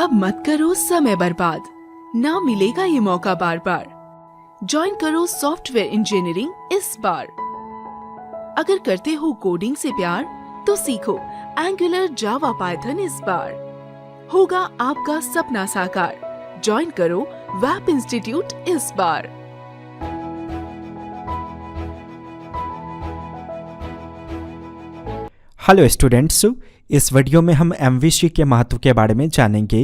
अब मत करो समय बर्बाद, ना मिलेगा ये मौका बार बार। ज्वाइन करो सॉफ्टवेयर इंजीनियरिंग इस बार। अगर करते हो कोडिंग से प्यार तो सीखो एंगुलर जावा पाइथन इस बार। होगा आपका सपना साकार, ज्वाइन करो वेब इंस्टीट्यूट इस बार। हेलो स्टूडेंट्स, इस वीडियो में हम MVC के महत्व के बारे में जानेंगे।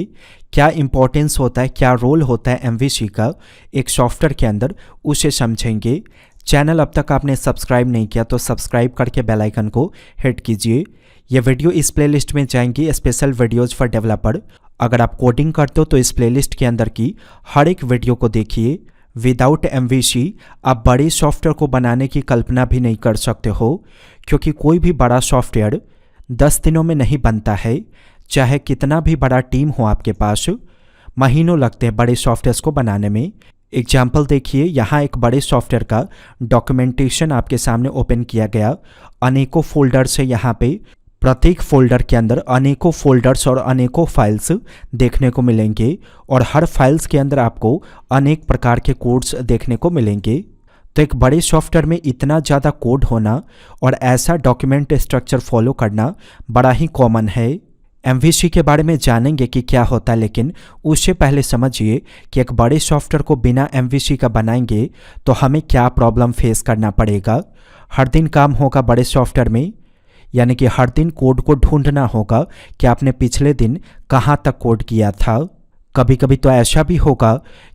क्या इंपॉर्टेंस होता है, क्या रोल होता है MVC का एक सॉफ्टवेयर के अंदर, उसे समझेंगे। चैनल अब तक आपने सब्सक्राइब नहीं किया तो सब्सक्राइब करके बेल आइकन को हिट कीजिए। यह वीडियो इस प्लेलिस्ट में जाएंगी स्पेशल वीडियोज़ फॉर डेवलपर। अगर आप कोडिंग करते हो तो इस प्लेलिस्ट के अंदर की हर एक वीडियो को देखिए। विदाउट MVC आप बड़े सॉफ्टवेयर को बनाने की कल्पना भी नहीं कर सकते हो, क्योंकि कोई भी बड़ा सॉफ्टवेयर 10 दिनों में नहीं बनता है। चाहे कितना भी बड़ा टीम हो आपके पास, महीनों लगते हैं बड़े सॉफ्टवेयर्स को बनाने में। एग्जाम्पल देखिए, यहाँ एक बड़े सॉफ्टवेयर का डॉक्यूमेंटेशन आपके सामने ओपन किया गया। अनेकों फोल्डर्स है यहाँ पे, प्रत्येक फोल्डर के अंदर अनेकों फोल्डर्स और अनेकों फाइल्स देखने को मिलेंगे, और हर फाइल्स के अंदर आपको अनेक प्रकार के कोड्स देखने को मिलेंगे। तो एक बड़े सॉफ्टवेयर में इतना ज़्यादा कोड होना और ऐसा डॉक्यूमेंट स्ट्रक्चर फॉलो करना बड़ा ही कॉमन है। MVC के बारे में जानेंगे कि क्या होता है, लेकिन उससे पहले समझिए कि एक बड़े सॉफ्टवेयर को बिना MVC का बनाएंगे तो हमें क्या प्रॉब्लम फेस करना पड़ेगा। हर दिन काम होगा बड़े सॉफ्टवेयर में, यानी कि हर दिन कोड को ढूंढना होगा कि आपने पिछले दिन कहाँ तक कोड किया था। कभी कभी तो ऐसा भी होगा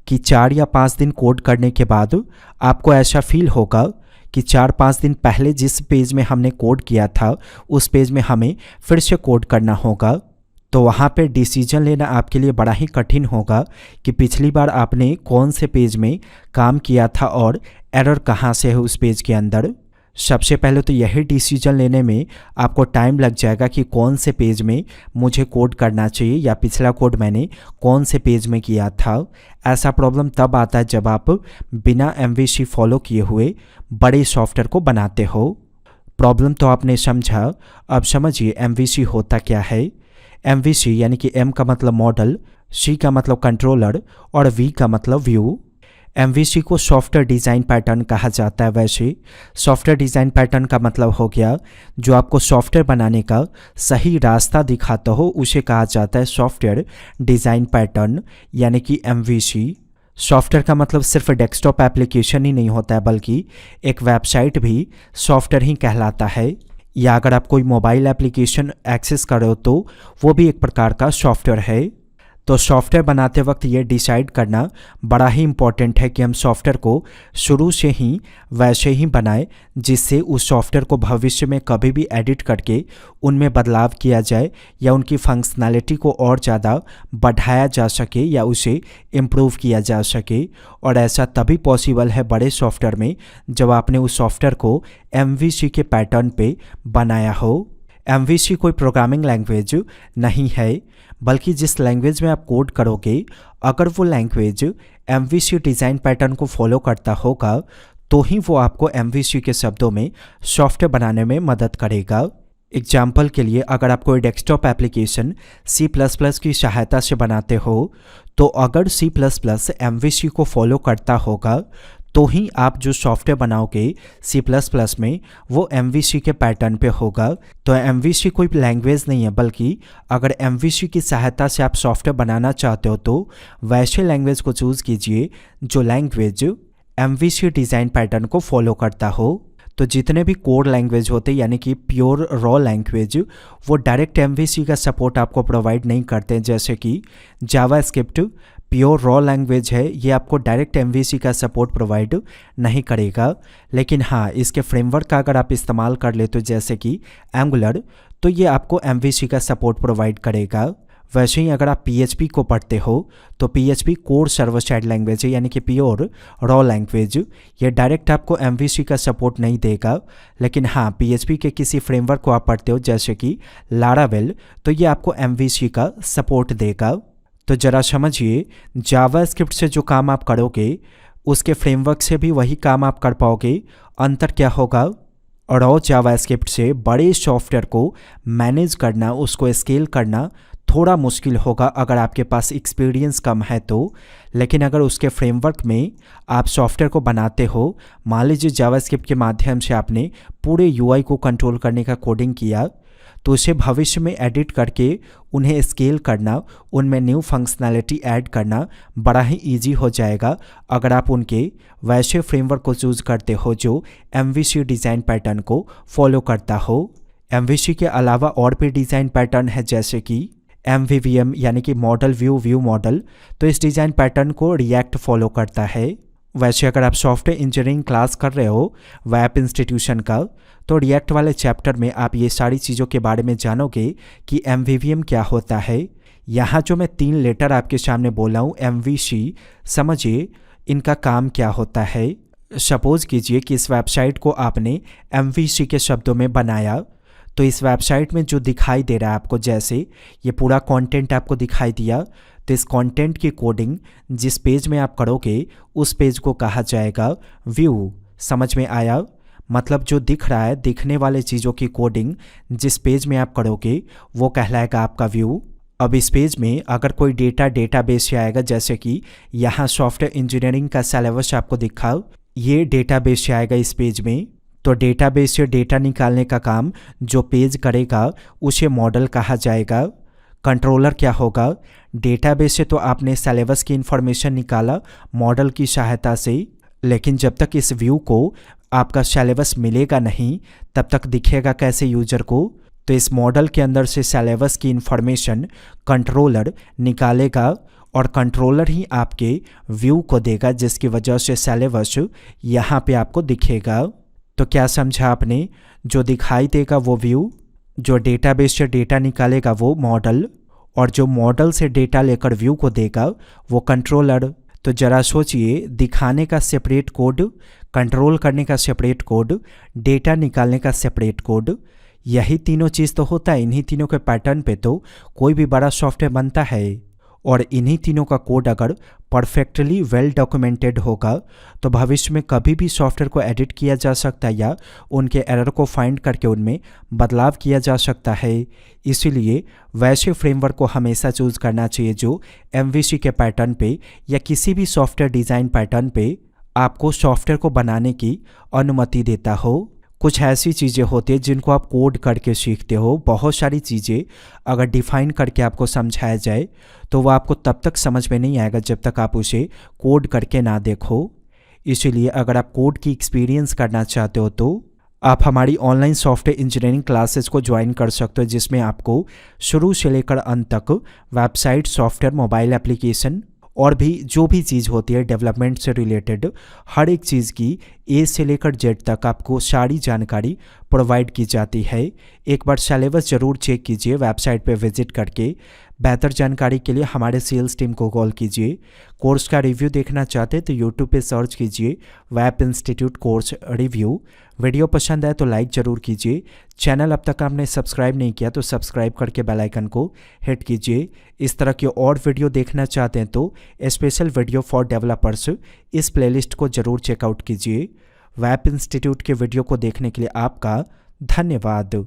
कि 4 या 5 दिन कोड करने के बाद आपको ऐसा फील होगा कि 4-5 दिन पहले जिस पेज में हमने कोड किया था उस पेज में हमें फिर से कोड करना होगा। तो वहाँ पे डिसीजन लेना आपके लिए बड़ा ही कठिन होगा कि पिछली बार आपने कौन से पेज में काम किया था और एरर कहाँ से है उस पेज के अंदर। सबसे पहले तो यही डिसीजन लेने में आपको टाइम लग जाएगा कि कौन से पेज में मुझे कोड करना चाहिए, या पिछला कोड मैंने कौन से पेज में किया था। ऐसा प्रॉब्लम तब आता है जब आप बिना MVC फॉलो किए हुए बड़े सॉफ्टवेयर को बनाते हो। प्रॉब्लम तो आपने समझा, अब समझिए MVC होता क्या है। MVC यानी कि M का मतलब मॉडल, C का मतलब कंट्रोलर और V का मतलब व्यू। MVC को सॉफ्टवेयर डिज़ाइन पैटर्न कहा जाता है। वैसे सॉफ्टवेयर डिज़ाइन पैटर्न का मतलब हो गया जो आपको सॉफ्टवेयर बनाने का सही रास्ता दिखाता हो, उसे कहा जाता है सॉफ्टवेयर डिज़ाइन पैटर्न यानी कि MVC। सॉफ्टवेयर का मतलब सिर्फ डेस्कटॉप एप्लीकेशन ही नहीं होता है, बल्कि एक वेबसाइट भी सॉफ्टवेयर ही कहलाता है। या अगर आप कोई मोबाइल एप्लीकेशन एक्सेस कर रहे हो तो वो भी एक प्रकार का सॉफ्टवेयर है। तो सॉफ्टवेयर बनाते वक्त ये डिसाइड करना बड़ा ही इम्पॉर्टेंट है कि हम सॉफ्टवेयर को शुरू से ही वैसे ही बनाएं जिससे उस सॉफ्टवेयर को भविष्य में कभी भी एडिट करके उनमें बदलाव किया जाए या उनकी फंक्शनैलिटी को और ज़्यादा बढ़ाया जा सके या उसे इम्प्रूव किया जा सके। और ऐसा तभी पॉसिबल है बड़े सॉफ्टवेयर में जब आपने उस सॉफ्टवेयर को MVC के पैटर्न पे बनाया हो। MVC कोई प्रोग्रामिंग लैंग्वेज नहीं है, बल्कि जिस लैंग्वेज में आप कोड करोगे अगर वो लैंग्वेज MVC डिज़ाइन पैटर्न को फॉलो करता होगा तो ही वो आपको MVC के शब्दों में सॉफ्टवेयर बनाने में मदद करेगा। एग्जाम्पल के लिए, अगर आप कोई डेस्कटॉप एप्लीकेशन C++ की सहायता से बनाते हो तो अगर C++ MVC को फॉलो करता होगा तो ही आप जो सॉफ्टवेयर बनाओगे C++ में वो MVC के पैटर्न पे होगा। तो MVC कोई लैंग्वेज नहीं है, बल्कि अगर MVC की सहायता से आप सॉफ्टवेयर बनाना चाहते हो तो वैसे लैंग्वेज को चूज़ कीजिए जो लैंग्वेज MVC डिज़ाइन पैटर्न को फॉलो करता हो। तो जितने भी कोर लैंग्वेज होते यानी कि प्योर रॉ लैंग्वेज, वो डायरेक्ट MVC का सपोर्ट आपको प्रोवाइड नहीं करते। जैसे कि जावास्क्रिप्ट प्योर रॉ लैंग्वेज है, ये आपको डायरेक्ट MVC का सपोर्ट प्रोवाइड नहीं करेगा। लेकिन हाँ, इसके फ्रेमवर्क का अगर आप इस्तेमाल कर ले तो जैसे कि एंगुलर, तो ये आपको MVC का सपोर्ट प्रोवाइड करेगा। वैसे ही अगर आप PHP को पढ़ते हो तो PHP core server side language है यानी कि प्योर रॉ लैंग्वेज, ये डायरेक्ट आपको MVC का सपोर्ट नहीं देगा। लेकिन हाँ, PHP के किसी फ्रेमवर्क को आप पढ़ते हो जैसे कि लारावेल, तो ये आपको MVC का सपोर्ट देगा। तो ज़रा समझिए, जावास्क्रिप्ट से जो काम आप करोगे उसके फ्रेमवर्क से भी वही काम आप कर पाओगे। अंतर क्या होगा? रॉ जावास्क्रिप्ट से बड़े सॉफ्टवेयर को मैनेज करना, उसको स्केल करना थोड़ा मुश्किल होगा अगर आपके पास एक्सपीरियंस कम है तो, लेकिन अगर उसके फ्रेमवर्क में आप सॉफ्टवेयर को बनाते हो, मान लीजिए जावास्क्रिप्ट के माध्यम से आपने पूरे यूआई को कंट्रोल करने का कोडिंग किया, तो उसे भविष्य में एडिट करके उन्हें स्केल करना, उनमें न्यू फंक्शनैलिटी ऐड करना बड़ा ही ईजी हो जाएगा अगर आप उनके वैसे फ्रेमवर्क को चूज़ करते हो जो MVC डिज़ाइन पैटर्न को फॉलो करता हो। MVC के अलावा और भी डिज़ाइन पैटर्न है जैसे कि MVVM यानी कि मॉडल व्यू मॉडल, तो इस डिज़ाइन पैटर्न को रिएक्ट फॉलो करता है। वैसे अगर आप सॉफ्टवेयर इंजीनियरिंग क्लास कर रहे हो वेब इंस्टीट्यूशन का, तो रिएक्ट वाले चैप्टर में आप ये सारी चीज़ों के बारे में जानोगे कि MVVM क्या होता है। यहाँ जो मैं 3 लेटर आपके सामने बोला हूँ MVC, समझिए इनका काम क्या होता है। सपोज कीजिए कि इस वेबसाइट को आपने MVC के शब्दों में बनाया, तो इस वेबसाइट में जो दिखाई दे रहा है आपको, जैसे ये पूरा कंटेंट आपको दिखाई दिया, तो इस कंटेंट की कोडिंग जिस पेज में आप करोगे उस पेज को कहा जाएगा व्यू। समझ में आया? मतलब जो दिख रहा है, दिखने वाले चीज़ों की कोडिंग जिस पेज में आप करोगे वो कहलाएगा आपका व्यू। अब इस पेज में अगर कोई डेटाबेस से आएगा, जैसे कि यहाँ सॉफ्टवेयर इंजीनियरिंग का सिलेबस आपको दिखा, ये डेटाबेस से आएगा इस पेज में, तो डेटाबेस से डेटा निकालने का काम जो पेज करेगा उसे मॉडल कहा जाएगा। कंट्रोलर क्या होगा? डेटाबेस से तो आपने सिलेबस की इंफॉर्मेशन निकाला मॉडल की सहायता से, लेकिन जब तक इस व्यू को आपका सिलेबस मिलेगा नहीं तब तक दिखेगा कैसे यूजर को? तो इस मॉडल के अंदर से सिलेबस की इंफॉर्मेशन कंट्रोलर निकालेगा और कंट्रोलर ही आपके व्यू को देगा, जिसकी वजह से सिलेबस यहाँ पे आपको दिखेगा। तो क्या समझा आपने? जो दिखाई देगा वो व्यू, जो डेटाबेस से डेटा निकालेगा वो मॉडल, और जो मॉडल से डेटा लेकर व्यू को देगा वो कंट्रोलर। तो जरा सोचिए, दिखाने का सेपरेट कोड, कंट्रोल करने का सेपरेट कोड, डेटा निकालने का सेपरेट कोड, यही तीनों चीज़ तो होता है। इन्हीं तीनों के पैटर्न पे तो कोई भी बड़ा सॉफ्टवेयर बनता है, और इन्हीं तीनों का कोड अगर परफेक्टली वेल डॉक्यूमेंटेड होगा तो भविष्य में कभी भी सॉफ्टवेयर को एडिट किया जा सकता है या उनके एरर को फाइंड करके उनमें बदलाव किया जा सकता है। इसीलिए वैसे फ्रेमवर्क को हमेशा चूज़ करना चाहिए जो MVC के पैटर्न पे या किसी भी सॉफ्टवेयर डिज़ाइन पैटर्न पे आपको सॉफ्टवेयर को बनाने की अनुमति देता हो। कुछ ऐसी चीज़ें होती है जिनको आप कोड करके सीखते हो। बहुत सारी चीज़ें अगर डिफ़ाइन करके आपको समझाया जाए तो वो आपको तब तक समझ में नहीं आएगा जब तक आप उसे कोड करके ना देखो। इसीलिए अगर आप कोड की एक्सपीरियंस करना चाहते हो तो आप हमारी ऑनलाइन सॉफ्टवेयर इंजीनियरिंग क्लासेस को ज्वाइन कर सकते हो, जिसमें आपको शुरू से लेकर अंत तक वेबसाइट, सॉफ्टवेयर, मोबाइल एप्लीकेशन और भी जो भी चीज़ होती है डेवलपमेंट से रिलेटेड, हर एक चीज़ की A से लेकर Z तक आपको सारी जानकारी प्रोवाइड की जाती है। एक बार सिलेबस ज़रूर चेक कीजिए वेबसाइट पे विजिट करके। बेहतर जानकारी के लिए हमारे सेल्स टीम को कॉल कीजिए। कोर्स का रिव्यू देखना चाहते हैं तो यूट्यूब पे सर्च कीजिए web institute course review. Video पसंद आए तो लाइक ज़रूर कीजिए। चैनल अब तक आपने सब्सक्राइब नहीं किया तो सब्सक्राइब करके बेल आइकन को हिट कीजिए। इस तरह की और वीडियो देखना चाहते हैं तो स्पेशल वीडियो फॉर डेवलपर्स इस प्लेलिस्ट को ज़रूर चेकआउट कीजिए। वेब इंस्टीट्यूट के वीडियो को देखने के लिए आपका धन्यवाद।